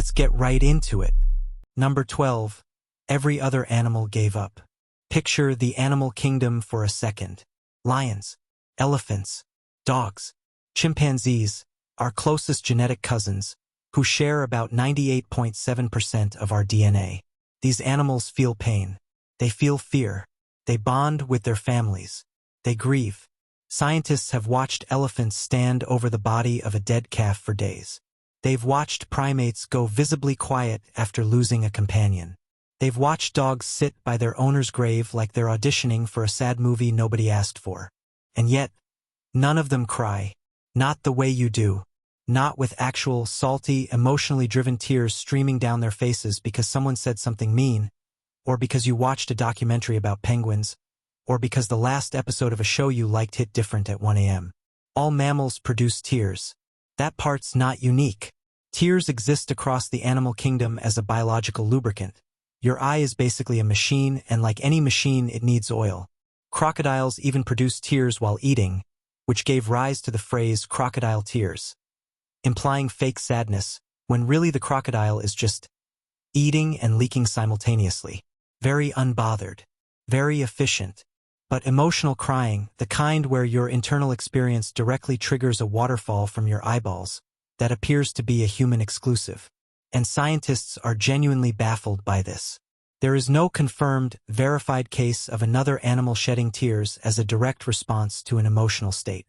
Let's get right into it. Number 12. Every other animal gave up. Picture the animal kingdom for a second. Lions, elephants, dogs, chimpanzees, our closest genetic cousins, who share about 98.7% of our DNA. These animals feel pain. They feel fear. They bond with their families. They grieve. Scientists have watched elephants stand over the body of a dead calf for days. They've watched primates go visibly quiet after losing a companion. They've watched dogs sit by their owner's grave like they're auditioning for a sad movie nobody asked for. And yet, none of them cry. Not the way you do. Not with actual, salty, emotionally driven tears streaming down their faces because someone said something mean, or because you watched a documentary about penguins, or because the last episode of a show you liked hit different at 1 a.m. All mammals produce tears. That part's not unique. Tears exist across the animal kingdom as a biological lubricant. Your eye is basically a machine, and like any machine, it needs oil. Crocodiles even produce tears while eating, which gave rise to the phrase crocodile tears, implying fake sadness, when really the crocodile is just eating and leaking simultaneously. Very unbothered. Very efficient. But emotional crying, the kind where your internal experience directly triggers a waterfall from your eyeballs, that appears to be a human exclusive. And scientists are genuinely baffled by this. There is no confirmed, verified case of another animal shedding tears as a direct response to an emotional state.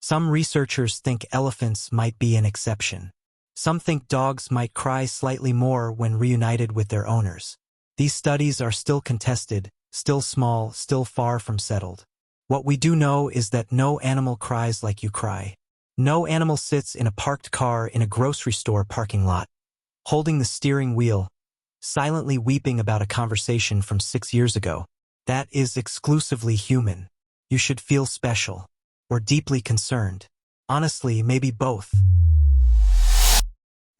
Some researchers think elephants might be an exception. Some think dogs might cry slightly more when reunited with their owners. These studies are still contested, still small, still far from settled. What we do know is that no animal cries like you cry. No animal sits in a parked car in a grocery store parking lot, holding the steering wheel, silently weeping about a conversation from 6 years ago. That is exclusively human. You should feel special. Or deeply concerned. Honestly, maybe both.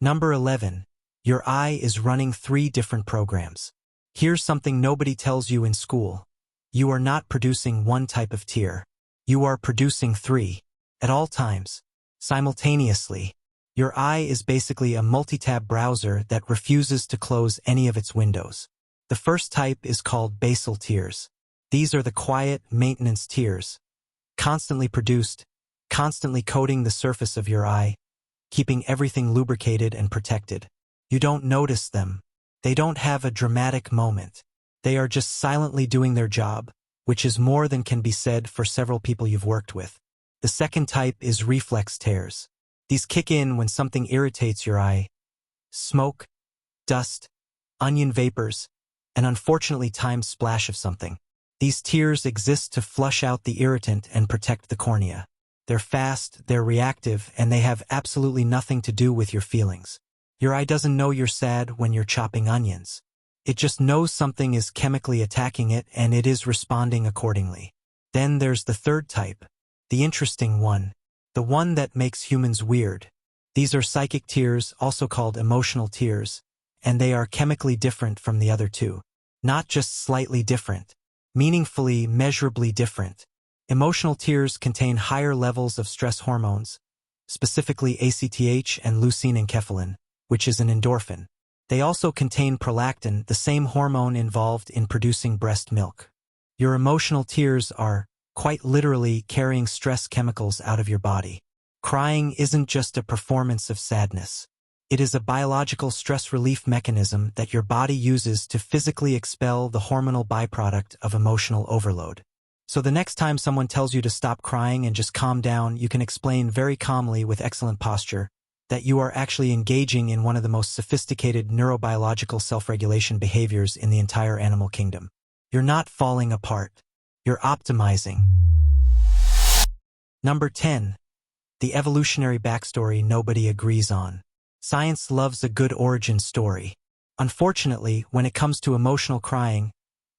Number 11. Your eye is running 3 different programs. Here's something nobody tells you in school. You are not producing one type of tear. You are producing 3. At all times. Simultaneously. Your eye is basically a multi-tab browser that refuses to close any of its windows. The first type is called basal tears. These are the quiet, maintenance tears. Constantly produced, constantly coating the surface of your eye, keeping everything lubricated and protected. You don't notice them. They don't have a dramatic moment. They are just silently doing their job, which is more than can be said for several people you've worked with. The second type is reflex tears. These kick in when something irritates your eye. Smoke, dust, onion vapors, an unfortunately timed splash of something. These tears exist to flush out the irritant and protect the cornea. They're fast, they're reactive, and they have absolutely nothing to do with your feelings. Your eye doesn't know you're sad when you're chopping onions. It just knows something is chemically attacking it and it is responding accordingly. Then there's the third type, the interesting one, the one that makes humans weird. These are psychic tears, also called emotional tears, and they are chemically different from the other 2. Not just slightly different. Meaningfully, measurably different. Emotional tears contain higher levels of stress hormones, specifically ACTH and leucine-enkephalin, which is an endorphin. They also contain prolactin, the same hormone involved in producing breast milk. Your emotional tears are, quite literally, carrying stress chemicals out of your body. Crying isn't just a performance of sadness. It is a biological stress relief mechanism that your body uses to physically expel the hormonal byproduct of emotional overload. So the next time someone tells you to stop crying and just calm down, you can explain very calmly with excellent posture that you are actually engaging in one of the most sophisticated neurobiological self-regulation behaviors in the entire animal kingdom. You're not falling apart. You're optimizing. Number 10. The evolutionary backstory nobody agrees on. Science loves a good origin story. Unfortunately, when it comes to emotional crying,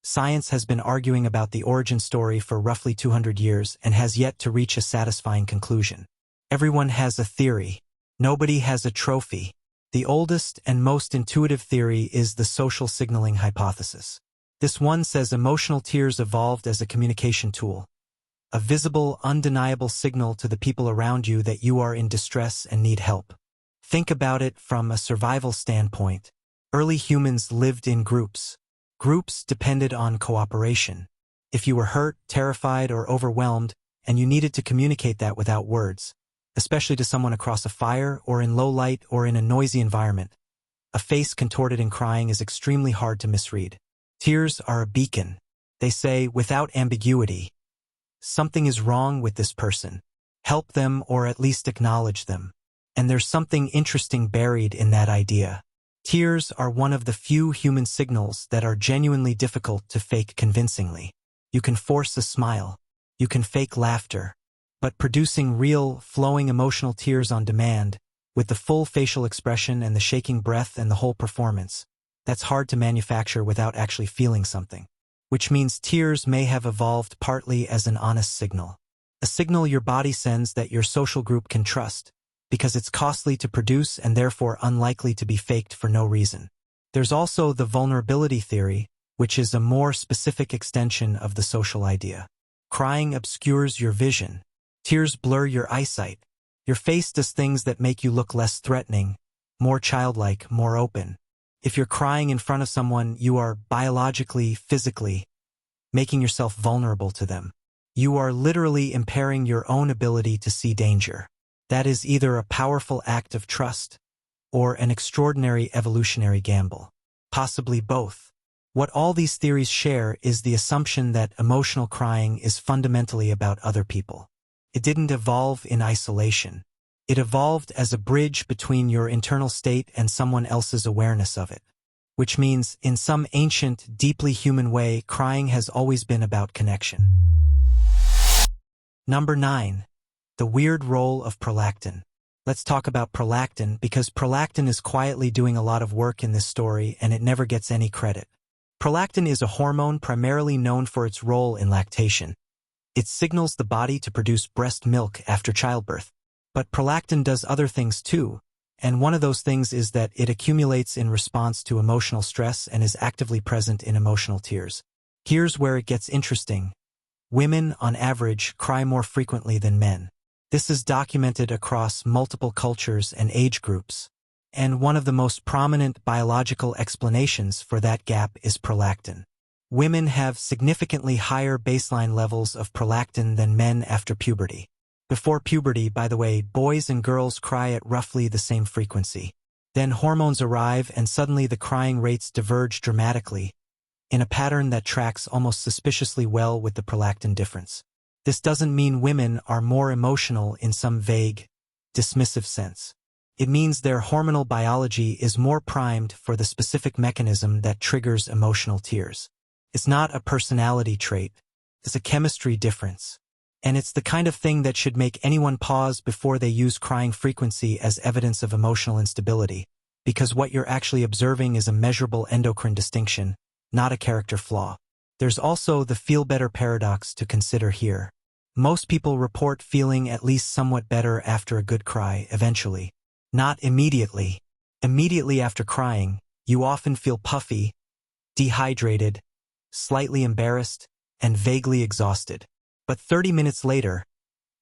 science has been arguing about the origin story for roughly 200 years and has yet to reach a satisfying conclusion. Everyone has a theory. Nobody has a trophy. The oldest and most intuitive theory is the social signaling hypothesis. This one says emotional tears evolved as a communication tool, a visible, undeniable signal to the people around you that you are in distress and need help. Think about it from a survival standpoint. Early humans lived in groups. Groups depended on cooperation. If you were hurt, terrified, or overwhelmed, and you needed to communicate that without words, especially to someone across a fire or in low light or in a noisy environment, a face contorted in crying is extremely hard to misread. Tears are a beacon. They say, without ambiguity, something is wrong with this person. Help them or at least acknowledge them. And there's something interesting buried in that idea. Tears are one of the few human signals that are genuinely difficult to fake convincingly. You can force a smile. You can fake laughter. But producing real, flowing emotional tears on demand, with the full facial expression and the shaking breath and the whole performance, that's hard to manufacture without actually feeling something. Which means tears may have evolved partly as an honest signal. A signal your body sends that your social group can trust, because it's costly to produce and therefore unlikely to be faked for no reason. There's also the vulnerability theory, which is a more specific extension of the social idea. Crying obscures your vision. Tears blur your eyesight. Your face does things that make you look less threatening, more childlike, more open. If you're crying in front of someone, you are biologically, physically, making yourself vulnerable to them. You are literally impairing your own ability to see danger. That is either a powerful act of trust or an extraordinary evolutionary gamble. Possibly both. What all these theories share is the assumption that emotional crying is fundamentally about other people. It didn't evolve in isolation. It evolved as a bridge between your internal state and someone else's awareness of it. Which means, in some ancient, deeply human way, crying has always been about connection. Number 9. The weird role of prolactin. Let's talk about prolactin because prolactin is quietly doing a lot of work in this story and it never gets any credit. Prolactin is a hormone primarily known for its role in lactation. It signals the body to produce breast milk after childbirth. But prolactin does other things too, and one of those things is that it accumulates in response to emotional stress and is actively present in emotional tears. Here's where it gets interesting. Women, on average, cry more frequently than men. This is documented across multiple cultures and age groups. And one of the most prominent biological explanations for that gap is prolactin. Women have significantly higher baseline levels of prolactin than men after puberty. Before puberty, by the way, boys and girls cry at roughly the same frequency. Then hormones arrive and suddenly the crying rates diverge dramatically, in a pattern that tracks almost suspiciously well with the prolactin difference. This doesn't mean women are more emotional in some vague, dismissive sense. It means their hormonal biology is more primed for the specific mechanism that triggers emotional tears. It's not a personality trait, it's a chemistry difference. And it's the kind of thing that should make anyone pause before they use crying frequency as evidence of emotional instability, because what you're actually observing is a measurable endocrine distinction, not a character flaw. There's also the feel-better paradox to consider here. Most people report feeling at least somewhat better after a good cry, eventually. Not immediately. Immediately after crying, you often feel puffy, dehydrated, slightly embarrassed, and vaguely exhausted. But 30 minutes later,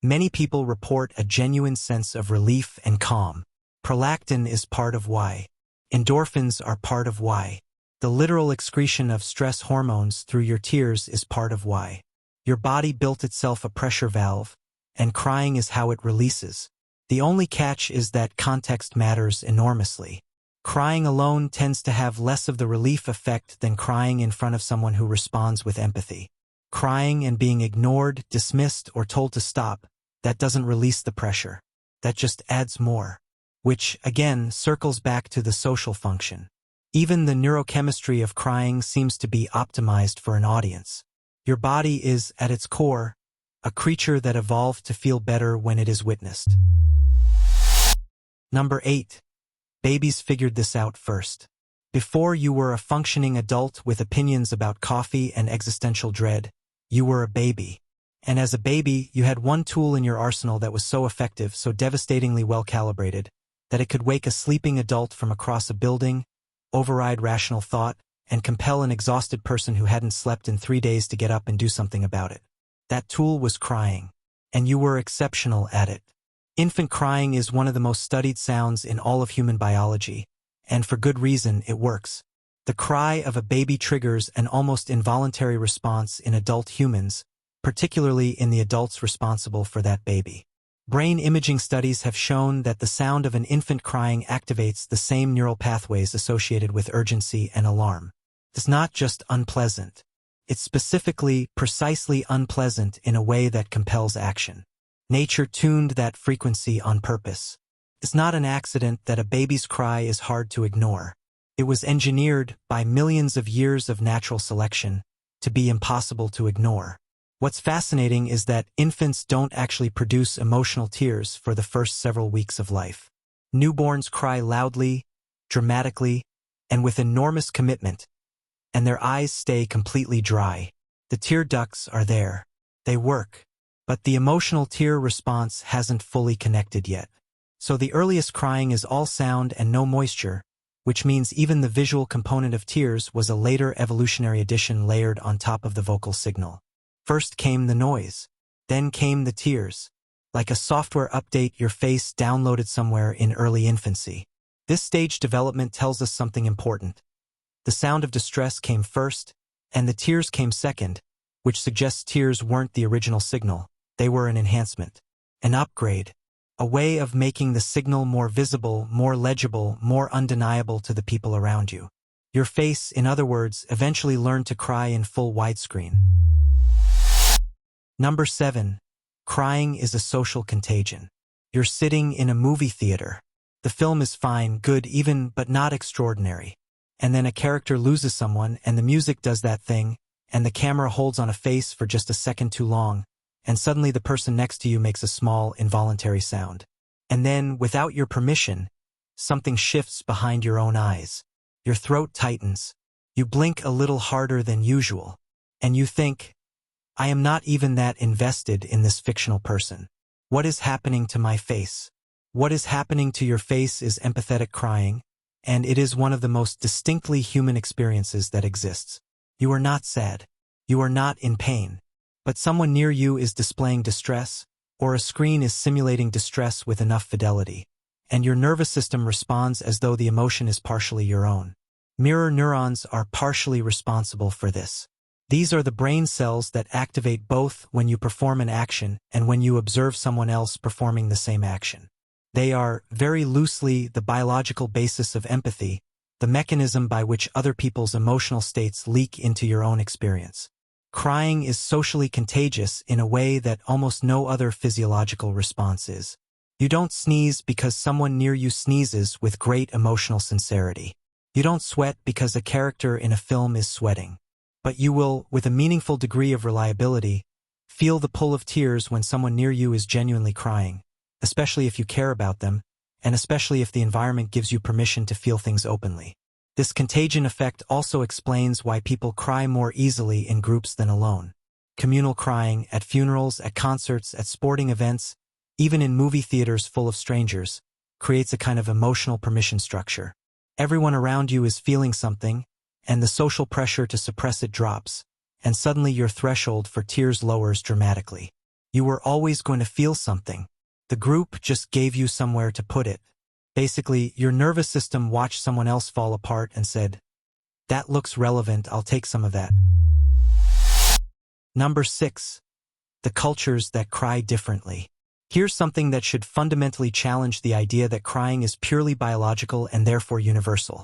many people report a genuine sense of relief and calm. Prolactin is part of why. Endorphins are part of why. The literal excretion of stress hormones through your tears is part of why. Your body built itself a pressure valve, and crying is how it releases. The only catch is that context matters enormously. Crying alone tends to have less of the relief effect than crying in front of someone who responds with empathy. Crying and being ignored, dismissed, or told to stop, that doesn't release the pressure. That just adds more. Which, again, circles back to the social function. Even the neurochemistry of crying seems to be optimized for an audience. Your body is, at its core, a creature that evolved to feel better when it is witnessed. Number 8. Babies figured this out first. Before you were a functioning adult with opinions about coffee and existential dread, you were a baby. And as a baby, you had one tool in your arsenal that was so effective, so devastatingly well-calibrated, that it could wake a sleeping adult from across a building, override rational thought, and compel an exhausted person who hadn't slept in 3 days to get up and do something about it. That tool was crying. And you were exceptional at it. Infant crying is one of the most studied sounds in all of human biology, and for good reason it works. The cry of a baby triggers an almost involuntary response in adult humans, particularly in the adults responsible for that baby. Brain imaging studies have shown that the sound of an infant crying activates the same neural pathways associated with urgency and alarm. It's not just unpleasant. It's specifically, precisely unpleasant in a way that compels action. Nature tuned that frequency on purpose. It's not an accident that a baby's cry is hard to ignore. It was engineered by millions of years of natural selection to be impossible to ignore. What's fascinating is that infants don't actually produce emotional tears for the first several weeks of life. Newborns cry loudly, dramatically, and with enormous commitment, and their eyes stay completely dry. The tear ducts are there. They work. But the emotional tear response hasn't fully connected yet. So the earliest crying is all sound and no moisture, which means even the visual component of tears was a later evolutionary addition layered on top of the vocal signal. First came the noise, then came the tears. Like a software update your face downloaded somewhere in early infancy. This stage development tells us something important. The sound of distress came first, and the tears came second, which suggests tears weren't the original signal. They were an enhancement, an upgrade, a way of making the signal more visible, more legible, more undeniable to the people around you. Your face, in other words, eventually learned to cry in full widescreen. Number 7. Crying is a social contagion. You're sitting in a movie theater. The film is fine, good even, but not extraordinary. And then a character loses someone, and the music does that thing, and the camera holds on a face for just a second too long, and suddenly the person next to you makes a small, involuntary sound. And then, without your permission, something shifts behind your own eyes. Your throat tightens. You blink a little harder than usual. And you think, I am not even that invested in this fictional person. What is happening to my face? What is happening to your face is empathetic crying, and it is one of the most distinctly human experiences that exists. You are not sad. You are not in pain. But someone near you is displaying distress, or a screen is simulating distress with enough fidelity, and your nervous system responds as though the emotion is partially your own. Mirror neurons are partially responsible for this. These are the brain cells that activate both when you perform an action and when you observe someone else performing the same action. They are, very loosely, the biological basis of empathy, the mechanism by which other people's emotional states leak into your own experience. Crying is socially contagious in a way that almost no other physiological response is. You don't sneeze because someone near you sneezes with great emotional sincerity. You don't sweat because a character in a film is sweating. But you will, with a meaningful degree of reliability, feel the pull of tears when someone near you is genuinely crying, especially if you care about them, and especially if the environment gives you permission to feel things openly. This contagion effect also explains why people cry more easily in groups than alone. Communal crying, at funerals, at concerts, at sporting events, even in movie theaters full of strangers, creates a kind of emotional permission structure. Everyone around you is feeling something, and the social pressure to suppress it drops, and suddenly your threshold for tears lowers dramatically. You were always going to feel something. The group just gave you somewhere to put it. Basically, your nervous system watched someone else fall apart and said, that looks relevant, I'll take some of that. Number 6. The cultures that cry differently. Here's something that should fundamentally challenge the idea that crying is purely biological and therefore universal.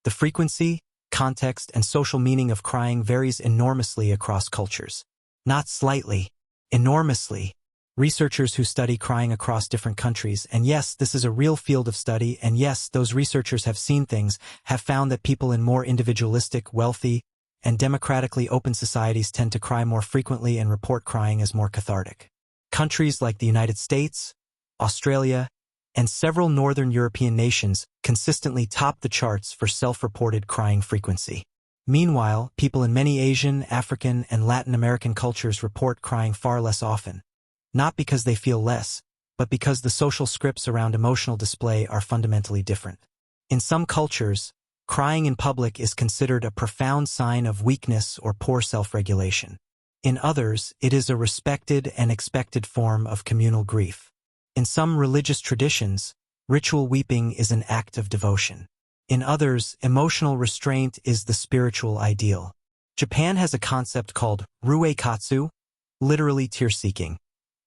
The frequency, context, and social meaning of crying varies enormously across cultures. Not slightly, enormously. Researchers who study crying across different countries, and yes, this is a real field of study, and yes, those researchers have seen things, have found that people in more individualistic, wealthy, and democratically open societies tend to cry more frequently and report crying as more cathartic. Countries like the United States, Australia, and several northern European nations consistently top the charts for self-reported crying frequency. Meanwhile, people in many Asian, African, and Latin American cultures report crying far less often. Not because they feel less, but because the social scripts around emotional display are fundamentally different. In some cultures, crying in public is considered a profound sign of weakness or poor self-regulation. In others, it is a respected and expected form of communal grief. In some religious traditions, ritual weeping is an act of devotion. In others, emotional restraint is the spiritual ideal. Japan has a concept called rueikatsu, literally tear-seeking,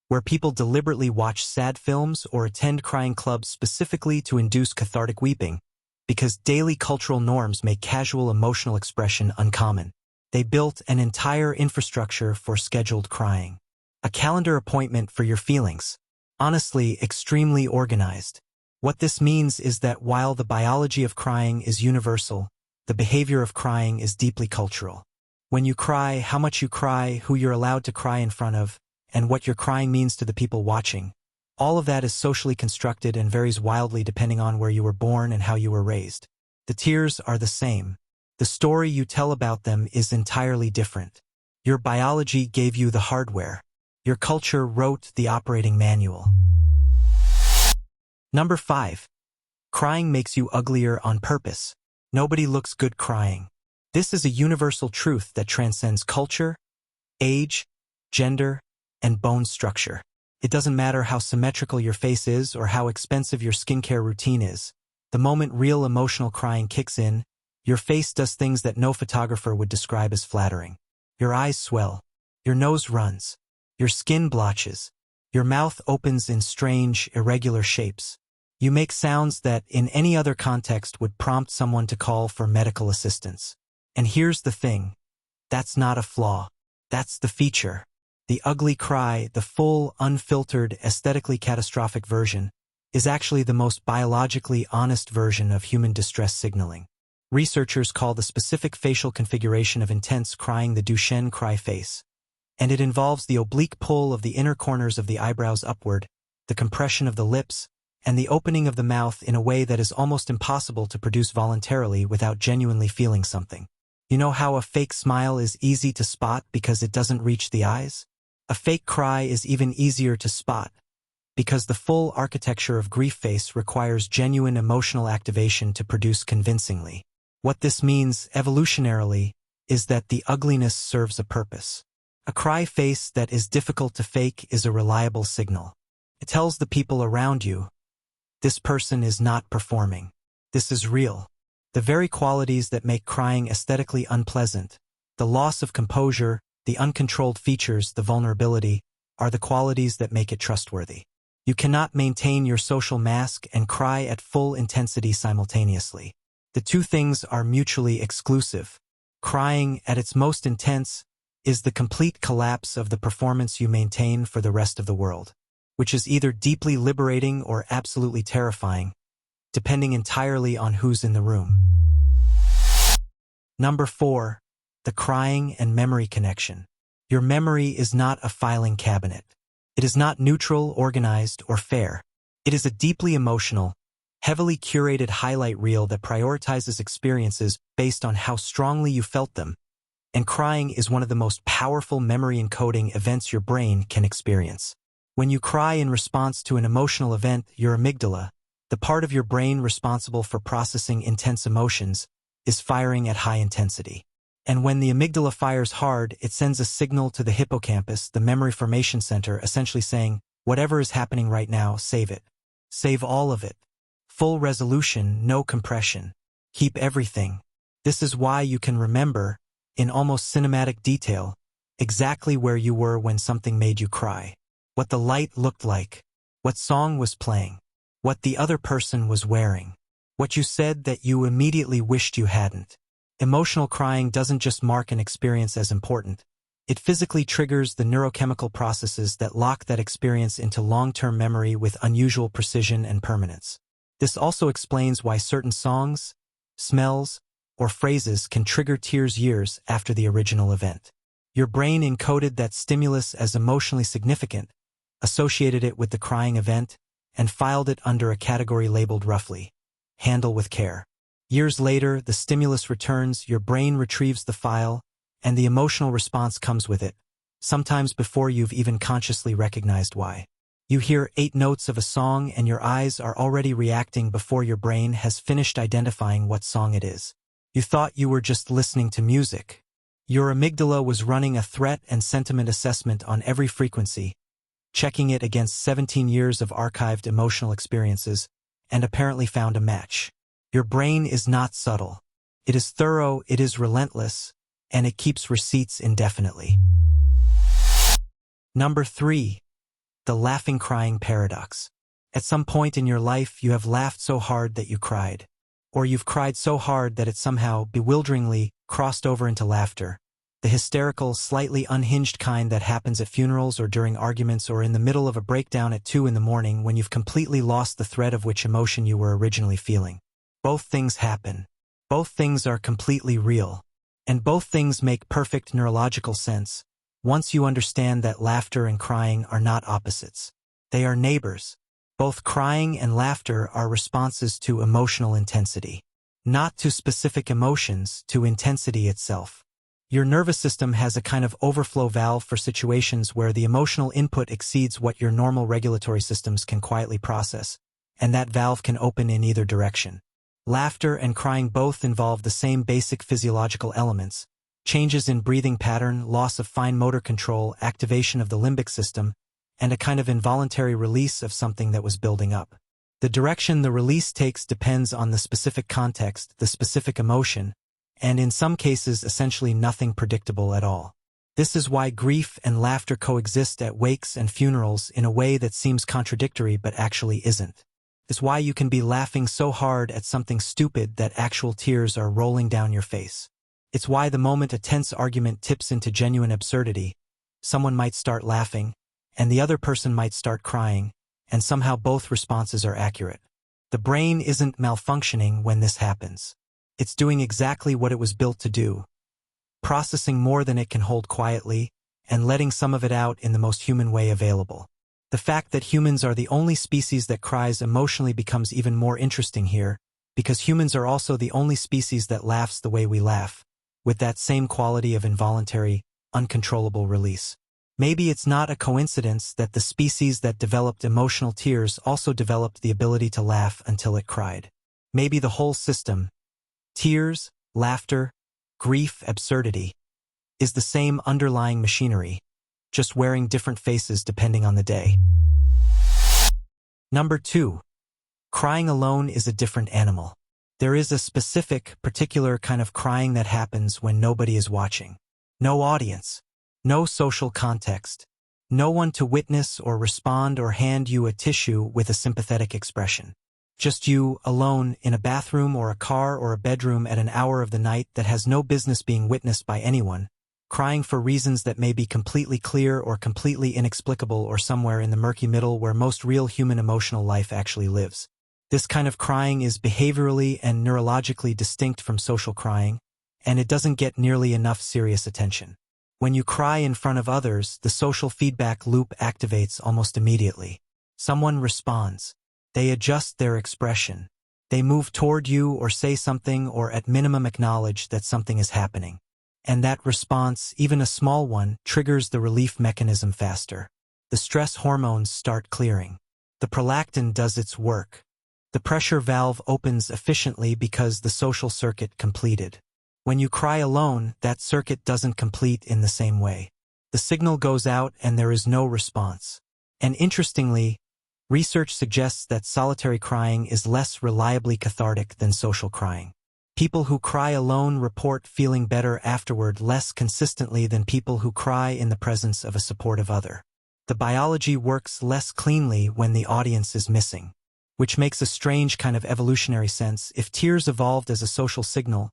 where people deliberately watch sad films or attend crying clubs specifically to induce cathartic weeping, because daily cultural norms make casual emotional expression uncommon. They built an entire infrastructure for scheduled crying. A calendar appointment for your feelings. Honestly, extremely organized. What this means is that while the biology of crying is universal, the behavior of crying is deeply cultural. When you cry, how much you cry, who you're allowed to cry in front of, and what your crying means to the people watching. All of that is socially constructed and varies wildly depending on where you were born and how you were raised. The tears are the same. The story you tell about them is entirely different. Your biology gave you the hardware. Your culture wrote the operating manual. Number 5. Crying makes you uglier on purpose. Nobody looks good crying. This is a universal truth that transcends culture, age, gender, and bone structure. It doesn't matter how symmetrical your face is or how expensive your skincare routine is. The moment real emotional crying kicks in, your face does things that no photographer would describe as flattering. Your eyes swell. Your nose runs. Your skin blotches. Your mouth opens in strange, irregular shapes. You make sounds that, in any other context, would prompt someone to call for medical assistance. And here's the thing. That's not a flaw. That's the feature. The ugly cry, the full, unfiltered, aesthetically catastrophic version, is actually the most biologically honest version of human distress signaling. Researchers call the specific facial configuration of intense crying the Duchenne cry face. And it involves the oblique pull of the inner corners of the eyebrows upward, the compression of the lips, and the opening of the mouth in a way that is almost impossible to produce voluntarily without genuinely feeling something. You know how a fake smile is easy to spot because it doesn't reach the eyes? A fake cry is even easier to spot, because the full architecture of grief face requires genuine emotional activation to produce convincingly. What this means, evolutionarily, is that the ugliness serves a purpose. A cry face that is difficult to fake is a reliable signal. It tells the people around you, this person is not performing. This is real. The very qualities that make crying aesthetically unpleasant, the loss of composure, the uncontrolled features, the vulnerability, are the qualities that make it trustworthy. You cannot maintain your social mask and cry at full intensity simultaneously. The two things are mutually exclusive. Crying, at its most intense, is the complete collapse of the performance you maintain for the rest of the world, which is either deeply liberating or absolutely terrifying, depending entirely on who's in the room. Number 4. The crying and memory connection. Your memory is not a filing cabinet. It is not neutral, organized, or fair. It is a deeply emotional, heavily curated highlight reel that prioritizes experiences based on how strongly you felt them, and crying is one of the most powerful memory encoding events your brain can experience. When you cry in response to an emotional event, your amygdala, the part of your brain responsible for processing intense emotions, is firing at high intensity. And when the amygdala fires hard, it sends a signal to the hippocampus, the memory formation center, essentially saying, whatever is happening right now, save it. Save all of it. Full resolution, no compression. Keep everything. This is why you can remember, in almost cinematic detail, exactly where you were when something made you cry. What the light looked like. What song was playing. What the other person was wearing. What you said that you immediately wished you hadn't. Emotional crying doesn't just mark an experience as important. It physically triggers the neurochemical processes that lock that experience into long-term memory with unusual precision and permanence. This also explains why certain songs, smells, or phrases can trigger tears years after the original event. Your brain encoded that stimulus as emotionally significant, associated it with the crying event, and filed it under a category labeled roughly, handle with care. Years later, the stimulus returns, your brain retrieves the file, and the emotional response comes with it, sometimes before you've even consciously recognized why. You hear 8 notes of a song and your eyes are already reacting before your brain has finished identifying what song it is. You thought you were just listening to music. Your amygdala was running a threat and sentiment assessment on every frequency, checking it against 17 years of archived emotional experiences, and apparently found a match. Your brain is not subtle. It is thorough, it is relentless, and it keeps receipts indefinitely. Number 3. The laughing-crying paradox. At some point in your life, you have laughed so hard that you cried. Or you've cried so hard that it somehow, bewilderingly, crossed over into laughter. The hysterical, slightly unhinged kind that happens at funerals or during arguments or in the middle of a breakdown at 2 in the morning when you've completely lost the thread of which emotion you were originally feeling. Both things happen. Both things are completely real. And both things make perfect neurological sense once you understand that laughter and crying are not opposites. They are neighbors. Both crying and laughter are responses to emotional intensity. Not to specific emotions, to intensity itself. Your nervous system has a kind of overflow valve for situations where the emotional input exceeds what your normal regulatory systems can quietly process, and that valve can open in either direction. Laughter and crying both involve the same basic physiological elements: changes in breathing pattern, loss of fine motor control, activation of the limbic system, and a kind of involuntary release of something that was building up. The direction the release takes depends on the specific context, the specific emotion, and in some cases essentially nothing predictable at all. This is why grief and laughter coexist at wakes and funerals in a way that seems contradictory but actually isn't. It's why you can be laughing so hard at something stupid that actual tears are rolling down your face. It's why the moment a tense argument tips into genuine absurdity, someone might start laughing, and the other person might start crying, and somehow both responses are accurate. The brain isn't malfunctioning when this happens. It's doing exactly what it was built to do, processing more than it can hold quietly, and letting some of it out in the most human way available. The fact that humans are the only species that cries emotionally becomes even more interesting here, because humans are also the only species that laughs the way we laugh, with that same quality of involuntary, uncontrollable release. Maybe it's not a coincidence that the species that developed emotional tears also developed the ability to laugh until it cried. Maybe the whole system, tears, laughter, grief, absurdity, is the same underlying machinery, just wearing different faces depending on the day. Number 2. Crying alone is a different animal. There is a specific, particular kind of crying that happens when nobody is watching. No audience. No social context. No one to witness or respond or hand you a tissue with a sympathetic expression. Just you, alone, in a bathroom or a car or a bedroom at an hour of the night that has no business being witnessed by anyone, crying for reasons that may be completely clear or completely inexplicable or somewhere in the murky middle where most real human emotional life actually lives. This kind of crying is behaviorally and neurologically distinct from social crying, and it doesn't get nearly enough serious attention. When you cry in front of others, the social feedback loop activates almost immediately. Someone responds. They adjust their expression. They move toward you or say something or at minimum acknowledge that something is happening. And that response, even a small one, triggers the relief mechanism faster. The stress hormones start clearing. The prolactin does its work. The pressure valve opens efficiently because the social circuit completed. When you cry alone, that circuit doesn't complete in the same way. The signal goes out and there is no response. And interestingly, research suggests that solitary crying is less reliably cathartic than social crying. People who cry alone report feeling better afterward less consistently than people who cry in the presence of a supportive other. The biology works less cleanly when the audience is missing, which makes a strange kind of evolutionary sense. If tears evolved as a social signal,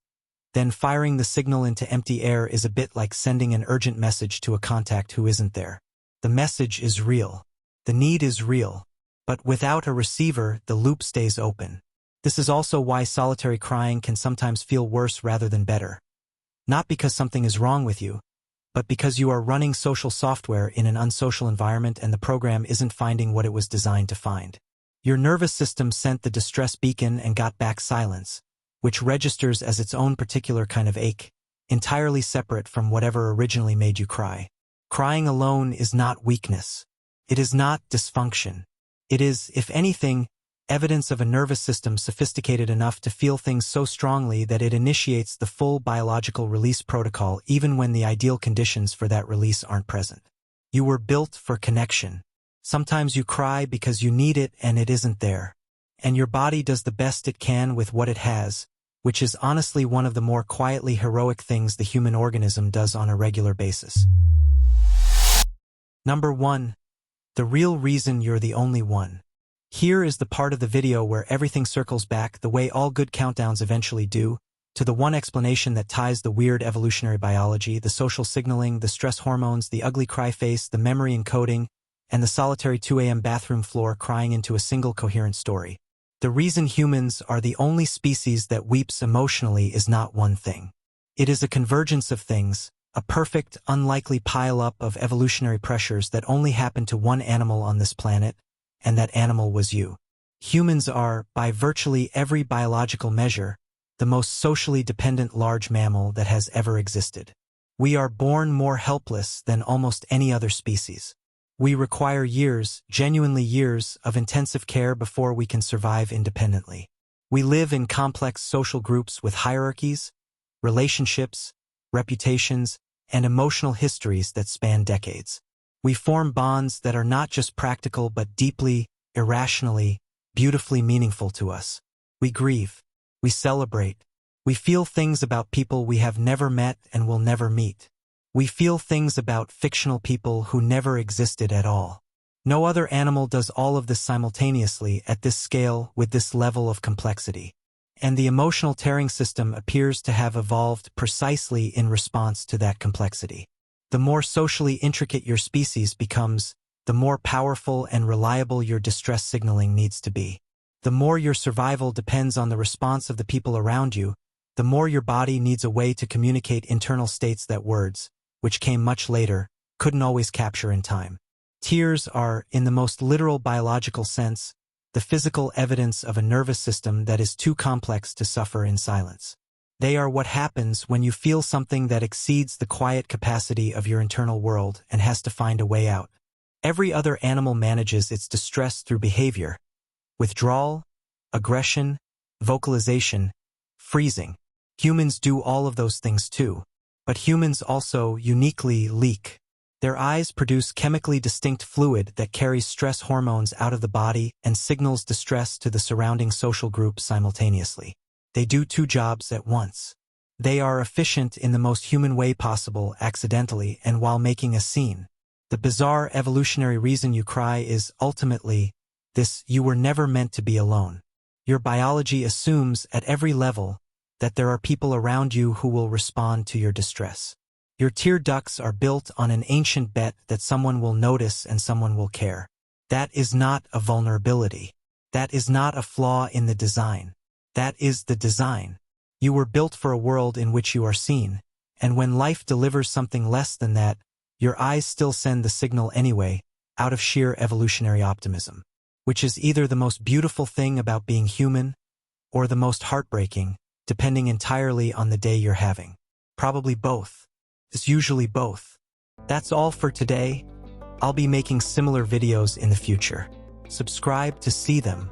then firing the signal into empty air is a bit like sending an urgent message to a contact who isn't there. The message is real. The need is real. But without a receiver, the loop stays open. This is also why solitary crying can sometimes feel worse rather than better. Not because something is wrong with you, but because you are running social software in an unsocial environment and the program isn't finding what it was designed to find. Your nervous system sent the distress beacon and got back silence, which registers as its own particular kind of ache, entirely separate from whatever originally made you cry. Crying alone is not weakness. It is not dysfunction. It is, if anything, evidence of a nervous system sophisticated enough to feel things so strongly that it initiates the full biological release protocol even when the ideal conditions for that release aren't present. You were built for connection. Sometimes you cry because you need it and it isn't there. And your body does the best it can with what it has, which is honestly one of the more quietly heroic things the human organism does on a regular basis. Number 1. The real reason you're the only one. Here is the part of the video where everything circles back, the way all good countdowns eventually do, to the one explanation that ties the weird evolutionary biology, the social signaling, the stress hormones, the ugly cry face, the memory encoding, and the solitary 2 a.m. bathroom floor crying into a single coherent story. The reason humans are the only species that weeps emotionally is not one thing. It is a convergence of things, a perfect, unlikely pile-up of evolutionary pressures that only happened to one animal on this planet, and that animal was you. Humans are, by virtually every biological measure, the most socially dependent large mammal that has ever existed. We are born more helpless than almost any other species. We require years, genuinely years, of intensive care before we can survive independently. We live in complex social groups with hierarchies, relationships, reputations, and emotional histories that span decades. We form bonds that are not just practical but deeply, irrationally, beautifully meaningful to us. We grieve. We celebrate. We feel things about people we have never met and will never meet. We feel things about fictional people who never existed at all. No other animal does all of this simultaneously at this scale with this level of complexity. And the emotional tearing system appears to have evolved precisely in response to that complexity. The more socially intricate your species becomes, the more powerful and reliable your distress signaling needs to be. The more your survival depends on the response of the people around you, the more your body needs a way to communicate internal states that words, which came much later, couldn't always capture in time. Tears are, in the most literal biological sense, the physical evidence of a nervous system that is too complex to suffer in silence. They are what happens when you feel something that exceeds the quiet capacity of your internal world and has to find a way out. Every other animal manages its distress through behavior: withdrawal, aggression, vocalization, freezing. Humans do all of those things too. But humans also uniquely leak. Their eyes produce chemically distinct fluid that carries stress hormones out of the body and signals distress to the surrounding social group simultaneously. They do 2 jobs at once. They are efficient in the most human way possible, accidentally and while making a scene. The bizarre evolutionary reason you cry is ultimately this: you were never meant to be alone. Your biology assumes at every level that there are people around you who will respond to your distress. Your tear ducts are built on an ancient bet that someone will notice and someone will care. That is not a vulnerability. That is not a flaw in the design. That is the design. You were built for a world in which you are seen, and when life delivers something less than that, your eyes still send the signal anyway, out of sheer evolutionary optimism. Which is either the most beautiful thing about being human, or the most heartbreaking, depending entirely on the day you're having. Probably both. It's usually both. That's all for today. I'll be making similar videos in the future. Subscribe to see them.